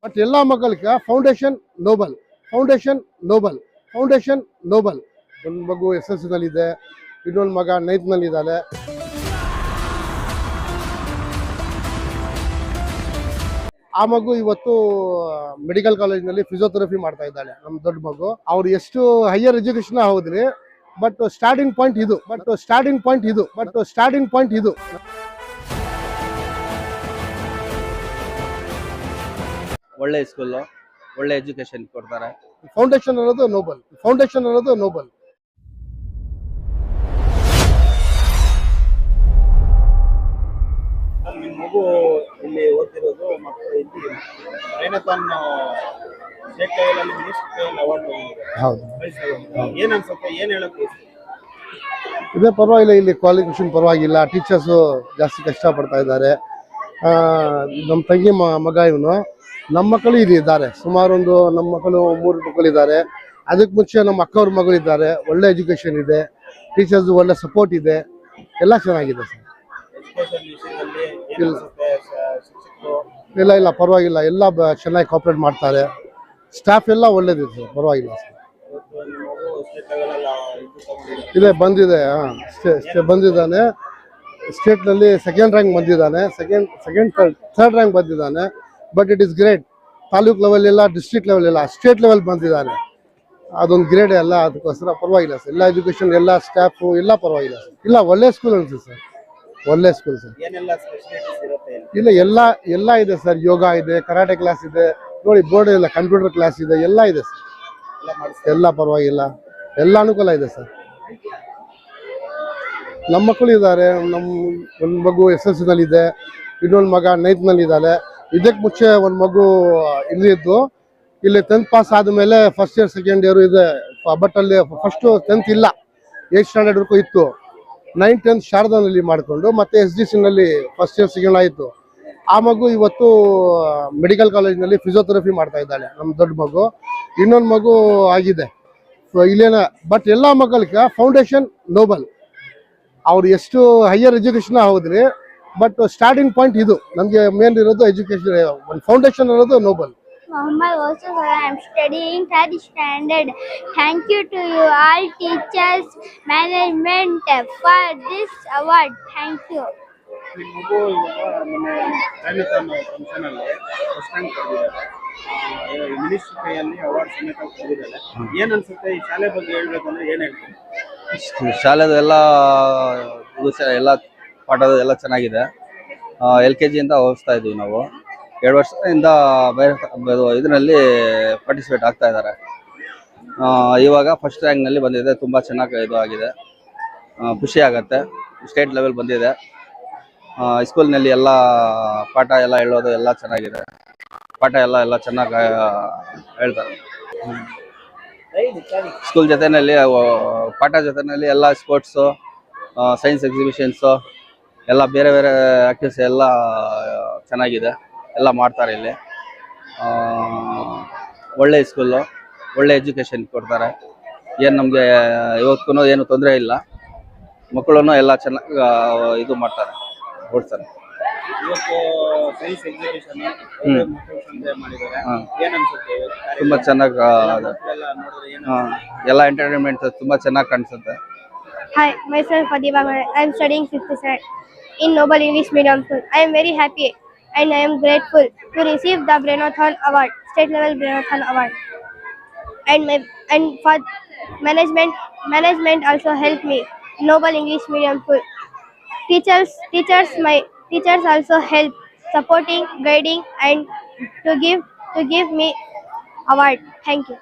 But ಎಲ್ಲ ಮಕ್ಕಳಿಗೆ foundation noble, foundation noble, foundation noble. ಒಂದು ಮಗು SSLC ನಲ್ಲಿದೆ, ಇನ್ನೊಂದು ಮಗ 9th ನಲ್ಲಿದ್ದಾನೆ. ಆ ಮಗು ಇವತ್ತು ಮೆಡಿಕಲ್ ಕಾಲೇಜ್ನಲ್ಲಿ ಫಿಸಿಯೋಥೆರಪಿ ಮಾಡ್ತಾ ಇದ್ದಾಳೆ. ನಮ್ಮ ದೊಡ್ಡ ಮಗು ಅವ್ರು ಎಷ್ಟು ಹೈಯರ್ ಎಜುಕೇಶನ್ ಹೌದ್ರಿ, ಬಟ್ ಸ್ಟಾರ್ಟಿಂಗ್ ಪಾಯಿಂಟ್ ಇದು. ಒಳ್ಳೆ ಸ್ಕೂಲ್, ಒಳ್ಳೆ ಎಜುಕೇಶನ್ ಕೊಡ್ತಾರೆ. ಫೌಂಡೇಶನ್ ಅನ್ನೋದು ನೋಬಲ್. ನಿಮ್ಮ ಮಗು ಇಲ್ಲಿ ಓದ್ತಿರೋದು ಮತ್ತು ಇಲ್ಲಿ ರೇಣತಾನ್ ಸ್ಟೇಟ್ ಲೆವೆಲಲ್ಲಿ ಮಿನಿಸ್ಟರ್ ಅವಾರ್ಡ್ ಹೌದು. ಏನು ಅನ್ಸುತ್ತೆ, ಏನು ಹೇಳಕ್ಕೆ ಇದೇ ಪರವಾಗಿಲ್ಲ, ಇಲ್ಲಿ ಕ್ವಾಲಿಫಿಕೇಶನ್ ಪರವಾಗಿಲ್ಲ, ಟೀಚರ್ಸು ಜಾಸ್ತಿ ಕಷ್ಟಪಡ್ತಾ ಇದ್ದಾರೆ. ನಮ್ಮ ತಂಗಿ ಮಗ ಇವನು. ನಮ್ಮ ಮಕ್ಕಳು ಇದ್ದಾರೆ ಸುಮಾರು ನಮ್ಮ ಮಕ್ಕಳು 3 ಮಕ್ಕಳಿದ್ದಾರೆ. ಅದಕ್ಕೆ ಮುಂಚೆ ನಮ್ಮ ಅಕ್ಕವ್ರ ಮಗಳಿದ್ದಾರೆ. ಒಳ್ಳೆ ಎಜುಕೇಶನ್ ಇದೆ, ಟೀಚರ್ಸ್ ಒಳ್ಳೆ ಸಪೋರ್ಟ್ ಇದೆ, ಎಲ್ಲ ಚೆನ್ನಾಗಿದೆ ಸರ್. ಇಲ್ಲ ಪರವಾಗಿಲ್ಲ, ಎಲ್ಲ ಚೆನ್ನಾಗಿ ಕೋಆಪರೇಟ್ ಮಾಡ್ತಾರೆ. ಸ್ಟಾಫ್ ಎಲ್ಲ ಒಳ್ಳೇದಿದೆ ಸರ್, ಪರವಾಗಿಲ್ಲ ಸರ್. ಇದೆ ಬಂದಿದೆ, ಬಂದಿದ್ದಾನೆ. ಸ್ಟೇಟ್ನಲ್ಲಿ ಸೆಕೆಂಡ್ ರ್ಯಾಂಕ್ ಬಂದಿದ್ದಾನೆ, ಥರ್ಡ್ ರ್ಯಾಂಕ್ ಬಂದಿದ್ದಾನೆ. But it is great. Taluk level ಇಲ್ಲ, ಡಿಸ್ಟ್ರಿಕ್ಟ್ ಲೆವೆಲ್ ಇಲ್ಲ, ಸ್ಟೇಟ್ ಲೆವೆಲ್ ಬಂದಿದ್ದಾನೆ. ಅದೊಂದು ಗ್ರೇಡ್ ಎಲ್ಲ. ಅದಕ್ಕೋಸ್ಕರ ಪರವಾಗಿಲ್ಲ ಸರ್. ಎಲ್ಲ ಎಜುಕೇಶನ್, ಎಲ್ಲ ಸ್ಟಾಫು ಎಲ್ಲ ಪರವಾಗಿಲ್ಲ ಸರ್. ಇಲ್ಲ ಒಳ್ಳೆ ಸ್ಕೂಲ್ ಅನ್ಸುತ್ತೆ ಸರ್, ಒಳ್ಳೆ ಸ್ಕೂಲ್ ಸರ್. ಇಲ್ಲ ಎಲ್ಲ ಇದೆ ಸರ್. ಯೋಗ ಇದೆ, ಕರಾಟೆ ಕ್ಲಾಸ್ ಇದೆ, ನೋಡಿ ಬೋರ್ಡ್ ಇಲ್ಲ, ಕಂಪ್ಯೂಟರ್ ಕ್ಲಾಸ್ ಇದೆ, ಎಲ್ಲ ಇದೆ ಸರ್. ಎಲ್ಲ ಪರವಾಗಿಲ್ಲ, ಎಲ್ಲ ಅನುಕೂಲ ಇದೆ ಸರ್. ನಮ್ಮ ಮಕ್ಕಳು ಇದ್ದಾರೆ. ಒಂದು ಮಗು SSLC ನಲ್ಲಿದೆ, ಇನ್ನೊಂದು ಮಗ 9th ನಲ್ಲಿದ್ದಾನೆ. ಇದಕ್ಕೆ ಮುಂಚೆ ಒಂದು ಮಗು ಇಲ್ಲಿ 10th ಪಾಸ್ ಆದಮೇಲೆ ಫಸ್ಟ್ ಇಯರ್ ಸೆಕೆಂಡ್ ಇಯರ್ ಇದೆ. ಬಟ್ ಅಲ್ಲಿ ಫಸ್ಟ್ 10th ಇಲ್ಲ, 8th ಸ್ಟ್ಯಾಂಡರ್ಡ್ ವರೆಗೂ ಇತ್ತು. 9th 10th ಶಾರದಾನಲ್ಲಿ ಮಾಡಿಕೊಂಡು ಮತ್ತೆ SDC ನಲ್ಲಿ ಫಸ್ಟ್ ಇಯರ್ ಸೆಕೆಂಡ್ ಆಯಿತು. ಆ ಮಗು ಇವತ್ತು ಮೆಡಿಕಲ್ ಕಾಲೇಜ್ನಲ್ಲಿ ಫಿಸಿಯೋಥೆರಪಿ ಮಾಡ್ತಾ ಇದ್ದಾಳೆ, ನಮ್ಮ ದೊಡ್ಡ ಮಗು. ಇನ್ನೊಂದು ಮಗು ಆಗಿದೆ ಇಲ್ಲೇನ. ಬಟ್ ಎಲ್ಲ ಮಕ್ಕಳಿಗೆ ಫೌಂಡೇಶನ್ ನೋಬಲ್. ಅವ್ರು ಎಷ್ಟು ಹೈಯರ್ ಎಜುಕೇಶನ್ ಹೌದ್ರಿ, ಬಟ್ ಸ್ಟಾರ್ಟಿಂಗ್ ಪಾಯಿಂಟ್ ಇದು. ನಮಗೆ ಮೇನ್ ಇರೋದು ಎಜುಕೇಶನ್, ಒಂದು ಫೌಂಡೇಶನ್ ಅನ್ನೋದು noble. Muhammad also, I am studying 3rd standard. Thank you to you all teachers, management for this award. Thank you. ನಿಮ್ಮ ಮಗು ಇವಾಗ ನಮ್ಮ ರೇಣತಾನ್ ಫಂಕ್ಷನಲ್ಲಿ ಫಸ್ಟ್ ರ್ಯಾಂಕ್ ಪಡೆದಿದ್ದಾರೆ, ಮಿನಿಸ್ಟರ್ ಕೈಯಲ್ಲಿ ಅವಾರ್ಡ್ ಸಮೇತ ಪಡೆದಿದ್ದಾರೆ. ಏನು ಅನ್ಸುತ್ತೆ ಈ ಶಾಲೆ ಬಗ್ಗೆ ಹೇಳ್ಬೇಕಂದ್ರೆ ಏನು ಹೇಳ್ತೀವಿ? ಶಾಲೆದು ಎಲ್ಲ ಪಾಠದ ಎಲ್ಲ ಚೆನ್ನಾಗಿದೆ. LKG ಇಂದ ಓದಿಸ್ತಾ ಇದ್ದೀವಿ ನಾವು. 2 ವರ್ಷದಿಂದ ಬೇರೆ ಇದರಲ್ಲಿ ಪಾರ್ಟಿಸಿಪೇಟ್ ಆಗ್ತಾ ಇದ್ದಾರೆ. ಇವಾಗ ಫಸ್ಟ್ ರ್ಯಾಂಕ್ನಲ್ಲಿ ಬಂದಿದೆ. ತುಂಬ ಚೆನ್ನಾಗಿ ಇದು ಆಗಿದೆ, ಖುಷಿ ಆಗುತ್ತೆ. ಸ್ಟೇಟ್ ಲೆವೆಲ್ ಬಂದಿದೆ. ಸ್ಕೂಲ್ನಲ್ಲಿ ಎಲ್ಲ ಪಾಠ ಎಲ್ಲ ಹೇಳೋದು ಎಲ್ಲ ಚೆನ್ನಾಗಿದೆ. ಪಾಠ ಎಲ್ಲ ಚೆನ್ನಾಗಿ ಹೇಳ್ತಾರೆ. ಸ್ಕೂಲ್ ಜೊತೆಯಲ್ಲಿ ಪಾಠ ಜೊತೆಯಲ್ಲಿ ಎಲ್ಲ ಸ್ಪೋರ್ಟ್ಸು, ಸೈನ್ಸ್ ಎಕ್ಸಿಬಿಷನ್ಸು, ಎಲ್ಲ ಬೇರೆ ಆ್ಯಕ್ಟಿವಿಟೀಸ್ ಎಲ್ಲ ಚೆನ್ನಾಗಿದೆ, ಎಲ್ಲ ಮಾಡ್ತಾರೆ ಇಲ್ಲಿ. ಒಳ್ಳೆ ಸ್ಕೂಲು, ಒಳ್ಳೆ ಎಜುಕೇಷನ್ ಕೊಡ್ತಾರೆ. ಏನು ನಮಗೆ ಇವತ್ತು ಏನು ತೊಂದರೆ ಇಲ್ಲ. ಮಕ್ಕಳನ್ನು ಎಲ್ಲ ಚೆನ್ನಾಗಿ ಇದು ಮಾಡ್ತಾರೆ, ಓಡ್ತಾರೆ. ಇವತ್ತು ಸೈನ್ಸ್ ಎಕ್ಸಿಬಿಷನ್ ಮಾಡಿದ್ದಾರೆ, ಏನು ಅನ್ಸುತ್ತೆ? ತುಂಬ ಚೆನ್ನಾಗಿ ಎಲ್ಲ ಎಂಟರ್ಟೈನ್ಮೆಂಟ್ ತುಂಬ ಚೆನ್ನಾಗಿ ಕಾಣಿಸುತ್ತೆ. Hi, myself Fadiba. I am studying 5th standard in Noble English Medium School. I am very happy and I am grateful to receive the Brainothon Award, state level Brainothon Award. And for management also helped me. Noble English Medium School. Teachers also help supporting, guiding and to give me award. Thank you.